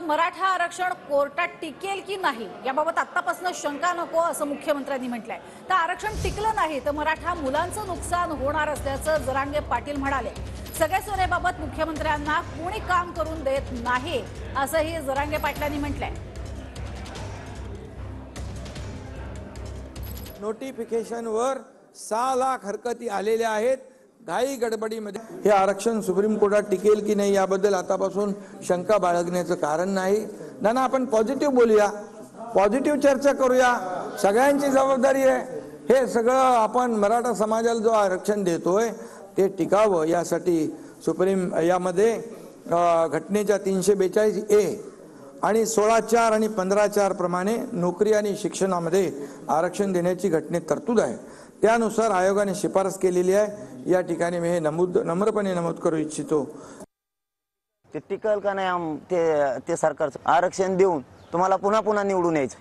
मराठा आरक्षण कोर्टात टिकेल की नाही याबाबत आतापासून शंका नको असं मुख्यमंत्र्यांनी म्हटलंय। तर आरक्षण टिकलं नाही तर मराठा मुलांचं नुकसान होणार असल्याचं जरांगे पाटील म्हणाले। सगळ्या सोन्याबाबत मुख्यमंत्र्यांना कोणी काम करून देत नाही असंही जरांगे पाटलांनी म्हटलंय। नोटिफिकेशनवर 6 लाख हरकती आलेल्या आहेत। घाई गडबडीमध्ये हे आरक्षण सुप्रीम कोर्टात टिकेल की नाही याबद्दल आतापासून शंका बाळगण्याचं कारण नाही। ना आपण पॉझिटिव्ह बोलूया, पॉझिटिव्ह चर्चा करूया। सगळ्यांची जबाबदारी आहे। हे सगळं आपण मराठा समाजाला जो आरक्षण देतोय ते टिकावं यासाठी सुप्रीम यामध्ये घटनेच्या 342A आणि 16(4) आणि 15(4) प्रमाणे नोकरी आणि शिक्षणामध्ये आरक्षण देण्याची घटनेत तरतूद आहे। त्यानुसार आयोगाने शिफारस केलेली आहे। या ठिकाणी मी हे नम्रपणे नमूद करू इच्छितो। ते टिकल का नाही ते सरकारचं आरक्षण देऊन तुम्हाला पुन्हा निवडून यायचं।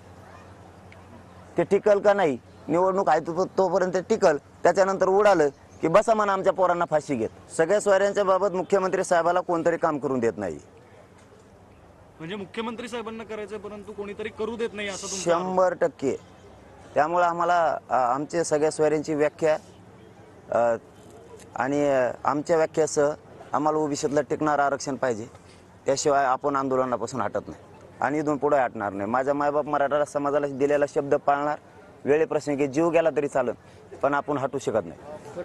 ते टिकल का नाही निवडणूक आहे तोपर्यंत टिकल, त्याच्यानंतर उडालं की बसा म्हणा आमच्या पोरांना फाशी घेत। सगळ्या सोयऱ्यांच्या बाबत मुख्यमंत्री साहेबाला कोणतरी काम करून देत नाही। म्हणजे मुख्यमंत्री साहेबांना करायचं परंतु कोणीतरी करू देत नाही असं तुमचं 100%। त्यामुळे आम्हाला आमच्या सगळ्या सोयऱ्यांची व्याख्या आणि आमच्या व्याख्यासह आम्हाला ओबीसीतलं टिकणारं आरक्षण पाहिजे। त्याशिवाय आपण आंदोलनापासून हटत नाही आणि इथून पुढे हटणार नाही। माझा मायबाप मराठा समाजाला दिलेला शब्द पाळणार। वेळेप्रसंगी जीव गेला तरी चालेल, पण आपण हटू शकत नाही।